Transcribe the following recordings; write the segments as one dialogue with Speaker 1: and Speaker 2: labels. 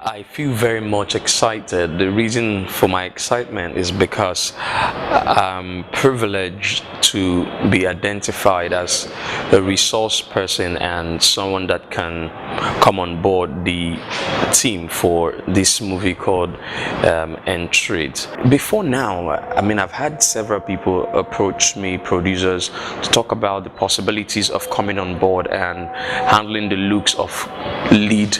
Speaker 1: I feel very much excited. The reason for my excitement is because I'm privileged to be identified as a resource person and someone that can come on board the team for this movie called Entreat. Before now, I mean, I've had several people approach me, producers, to talk about the possibilities of coming on board and handling the looks of lead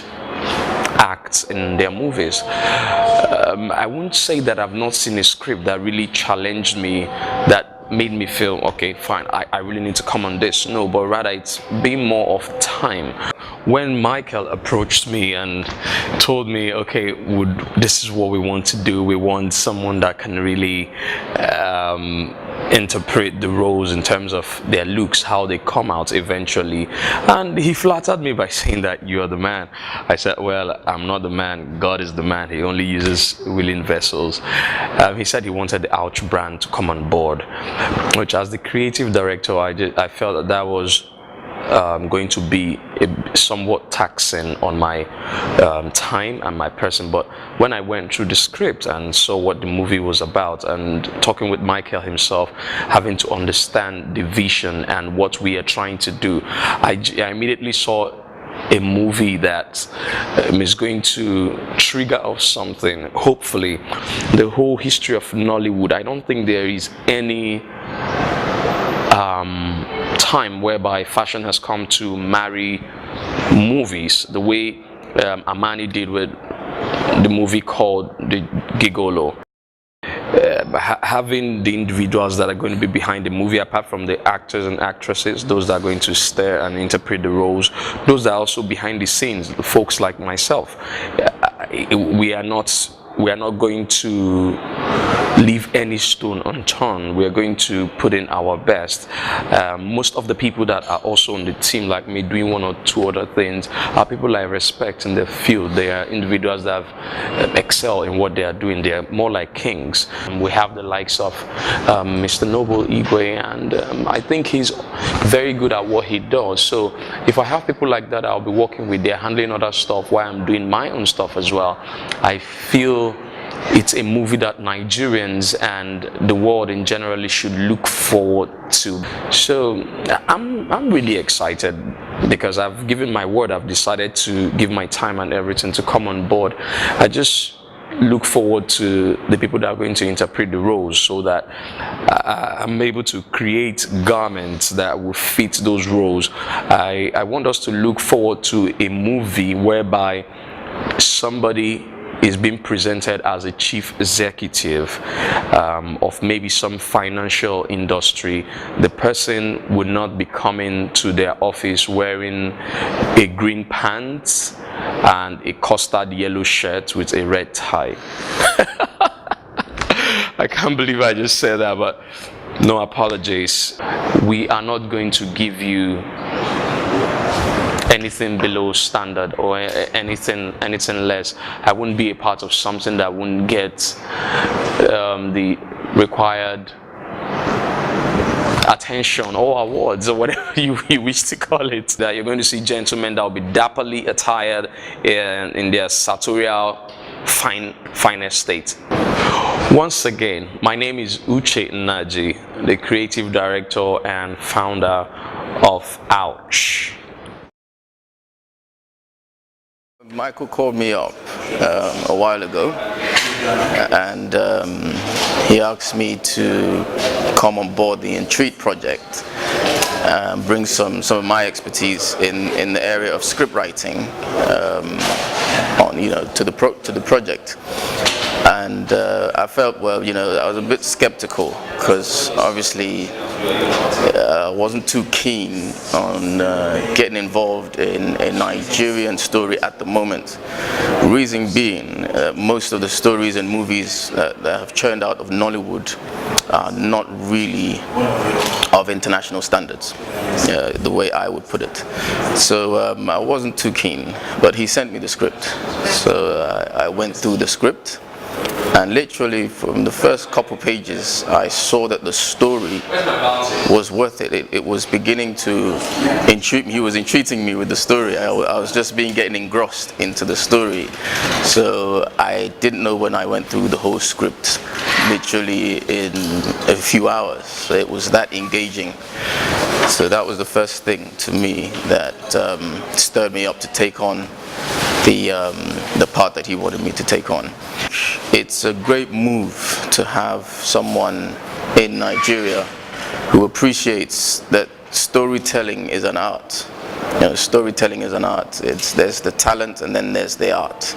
Speaker 1: acts in their movies. I won't say that I've not seen a script that really challenged me, that made me feel, okay, fine, I really need to come on this. No, but rather it's been more of time. When Michael approached me and told me, okay, this is what we want to do, we want someone that can really interpret the roles in terms of their looks, how they come out eventually. And he flattered me by saying that you are the man. I said, well, I'm not the man, God is the man. He only uses willing vessels. He said he wanted the Ouch brand to come on board, which as the creative director, I felt that was going to be somewhat taxing on my time and my person. But when I went through the script and saw what the movie was about, and talking with Michael himself, having to understand the vision and what we are trying to do, I immediately saw a movie that is going to trigger off something. Hopefully, the whole history of Nollywood, I don't think there is any time whereby fashion has come to marry movies the way Amani did with the movie called The Gigolo. Having the individuals that are going to be behind the movie, apart from the actors and actresses, those that are going to stare and interpret the roles, those that are also behind the scenes, the folks like myself. We are not going to leave any stone unturned. We are going to put in our best. Most of the people that are also on the team, like me, doing one or two other things, are people I respect in their field. They are individuals that have excelled in what they are doing. They are more like kings. We have the likes of Mr. Noble Igwe, and I think he's very good at what he does. So if I have people like that I'll be working with, they're handling other stuff while I'm doing my own stuff as well. I feel it's a movie that Nigerians and the world in general should look forward to. So I'm really excited because I've given my word. I've decided to give my time and everything to come on board. I just look forward to the people that are going to interpret the roles, so that I'm able to create garments that will fit those roles. I want us to look forward to a movie whereby somebody is being presented as a chief executive of maybe some financial industry. The person would not be coming to their office wearing a green pants and a custard yellow shirt with a red tie. I can't believe I just said that, but no apologies. We are not going to give you anything below standard or anything less. I wouldn't be a part of something that wouldn't get the required attention or awards or whatever you wish to call it. That you're going to see gentlemen that will be dapperly attired in their sartorial finest state. Once again, my name is Uche Nnaji, the creative director and founder of Ouch.
Speaker 2: Michael called me up a while ago, and he asked me to come on board the Entreat project, bring some of my expertise in the area of script writing to the project. And I felt, well, I was a bit skeptical because obviously I wasn't too keen on getting involved in a Nigerian story at the moment. Reason being, most of the stories and movies that have churned out of Nollywood are not really of international standards, the way I would put it. So I wasn't too keen, but he sent me the script. So I went through the script. And literally from the first couple pages, I saw that the story was worth it. It was beginning to entreat me. He was entreating me with the story. I was just getting engrossed into the story. So I didn't know when I went through the whole script, literally in a few hours. So it was that engaging. So that was the first thing to me that stirred me up to take on the part that he wanted me to take on. It's a great move to have someone in Nigeria who appreciates that storytelling is an art. You know, storytelling is an art. There's the talent and then there's the art.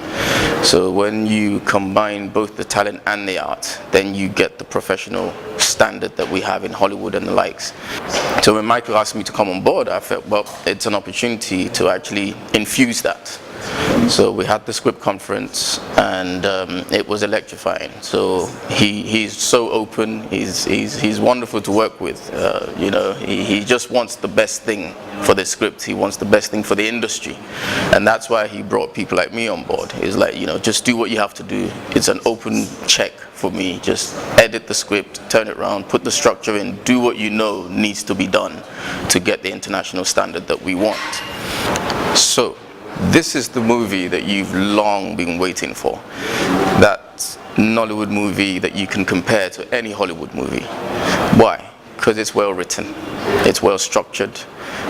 Speaker 2: So when you combine both the talent and the art, then you get the professional standard that we have in Hollywood and the likes. So when Michael asked me to come on board, I felt, well, it's an opportunity to actually infuse that. So we had the script conference, and it was electrifying. So he's so open. He's wonderful to work with. You know, he just wants the best thing for the script. He wants the best thing for the industry, and that's why he brought people like me on board. He's like, you know, just do what you have to do. It's an open check for me. Just edit the script, turn it around, put the structure in, do what you know needs to be done to get the international standard that we want. So this is the movie that you've long been waiting for. That Nollywood movie that you can compare to any Hollywood movie. Why? Because it's well written, it's well structured,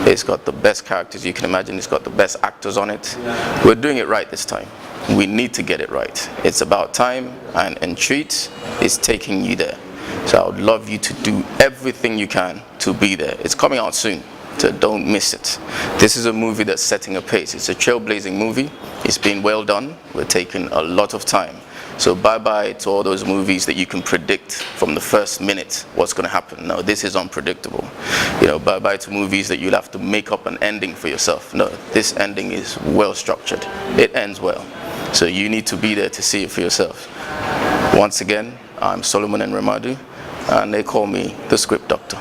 Speaker 2: it's got the best characters you can imagine, it's got the best actors on it. We're doing it right this time. We need to get it right. It's about time, and Entreat is taking you there. So I would love you to do everything you can to be there. It's coming out soon. So don't miss it. This is a movie that's setting a pace. It's a trailblazing movie. It's been well done. We're taking a lot of time. So bye-bye to all those movies that you can predict from the first minute what's going to happen. No, this is unpredictable. You know, bye-bye to movies that you'll have to make up an ending for yourself. No, this ending is well structured. It ends well. So you need to be there to see it for yourself. Once again, I'm Solomon Enweremadu, and they call me the Script Doctor.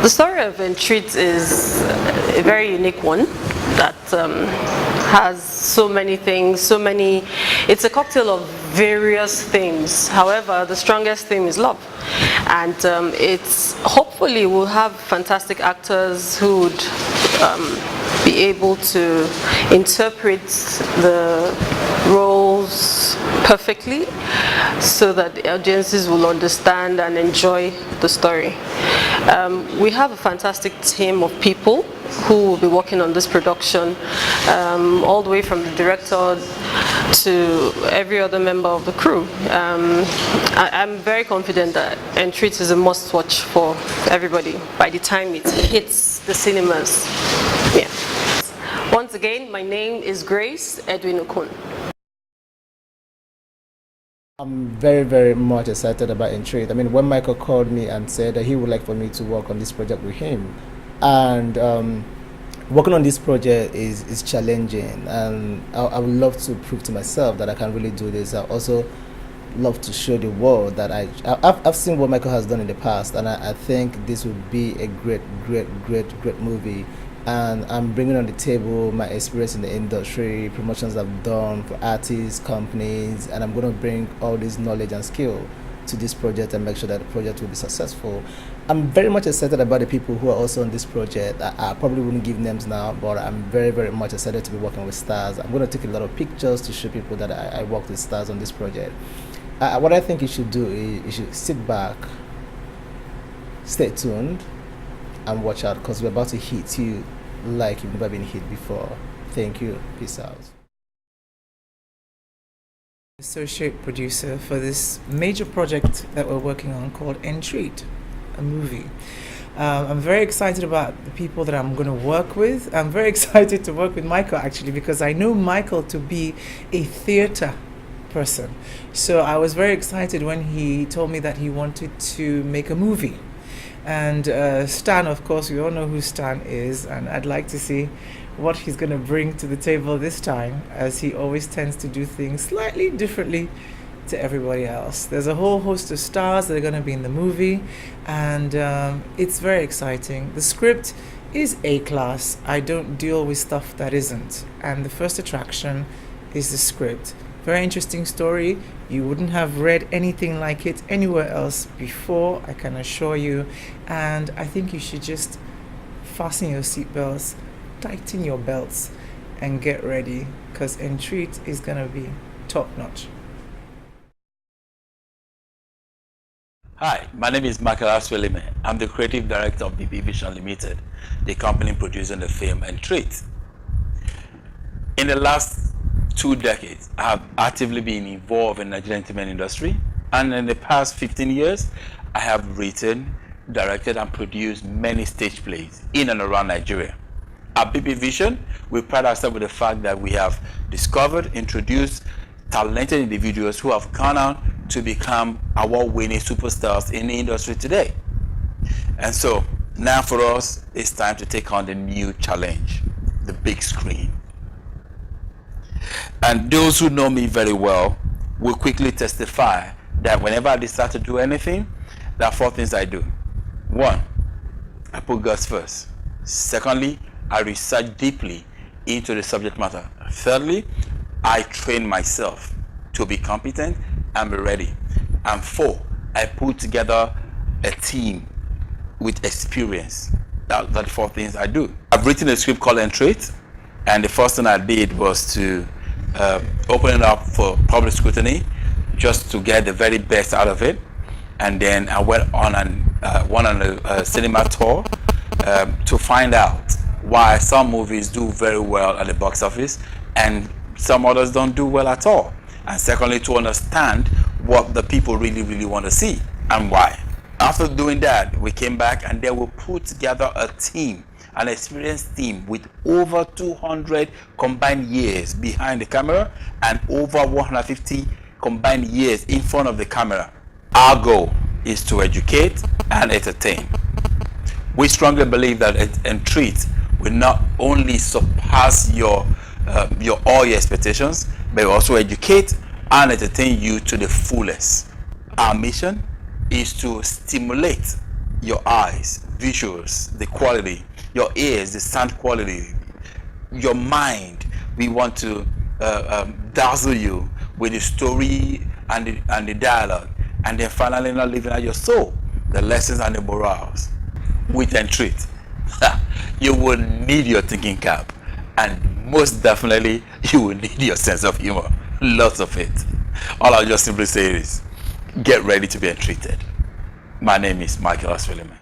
Speaker 3: The story of Entreat is a very unique one that has so many things, it's a cocktail of various themes. However, the strongest theme is love. And hopefully we'll have fantastic actors who would be able to interpret the roles perfectly so that the audiences will understand and enjoy the story. We have a fantastic team of people who will be working on this production, all the way from the director to every other member of the crew. I'm very confident that Entreat is a must-watch for everybody by the time it hits the cinemas. Yeah. Once again, my name is Grace Edwin-Okon.
Speaker 4: I'm very, very much excited about Entreat. I mean, when Michael called me and said that he would like for me to work on this project with him, and working on this project is challenging, and I would love to prove to myself that I can really do this. I also love to show the world that I've seen what Michael has done in the past, and I think this would be a great movie. And I'm bringing on the table my experience in the industry, promotions I've done for artists, companies, and I'm going to bring all this knowledge and skill to this project and make sure that the project will be successful. I'm very much excited about the people who are also on this project. I probably wouldn't give names now, but I'm very, very much excited to be working with stars. I'm going to take a lot of pictures to show people that I worked with stars on this project. What I think you should do is you should sit back, stay tuned, and watch out, because we're about to hit you like you've never been hit before. Thank you. Peace out.
Speaker 5: Associate producer for this major project that we're working on called Entreat, a movie. I'm very excited about the people that I'm going to work with. I'm very excited to work with Michael, actually, because I know Michael to be a theater person. So I was very excited when he told me that he wanted to make a movie. And Stan, of course, we all know who Stan is, and I'd like to see what he's going to bring to the table this time, as he always tends to do things slightly differently to everybody else. There's a whole host of stars that are going to be in the movie, and it's very exciting. The script is A-class. I don't deal with stuff that isn't. And the first attraction is the script. Very interesting story. You wouldn't have read anything like it anywhere else before, I can assure you. And I think you should just fasten your seatbelts, tighten your belts, and get ready, because Entreat is going to be top-notch.
Speaker 6: Hi, my name is Michael Asuelime. I'm the creative director of BP Vision Limited, the company producing the film Entreat. In the last 2 decades, I have actively been involved in the Nigerian entertainment industry, and in the past 15 years, I have written, directed, and produced many stage plays in and around Nigeria. At BP Vision, we pride ourselves with the fact that we have discovered, introduced talented individuals who have gone on to become award-winning superstars in the industry today. And so now for us, it's time to take on the new challenge, the big screen. And those who know me very well will quickly testify that whenever I decide to do anything, there are 4 things I do. 1, I put God first. Secondly, I research deeply into the subject matter. Thirdly, I train myself to be competent and be ready. And 4, I put together a team with experience. That's the 4 things I do. I've written a script called Entreat, and the first thing I did was to open it up for public scrutiny, just to get the very best out of it. And then I went on a cinema tour to find out why some movies do very well at the box office and some others don't do well at all. And secondly, to understand what the people really want to see and why. After doing that, we came back and then we put together a team, an experienced team with over 200 combined years behind the camera and over 150 combined years in front of the camera. Our goal is to educate and entertain. We strongly believe that Entreat will not only surpass your all your expectations, but also educate and entertain you to the fullest. Our mission is to stimulate your eyes, visuals, the quality, your ears, the sound quality, your mind. We want to dazzle you with the story and the dialogue, and then finally not leaving out your soul, the lessons and the morals. With Entreat, you will need your thinking cap, and most definitely you will need your sense of humor, lots of it. All I'll just simply say is, get ready to be entreated. My name is Michael Asuelime.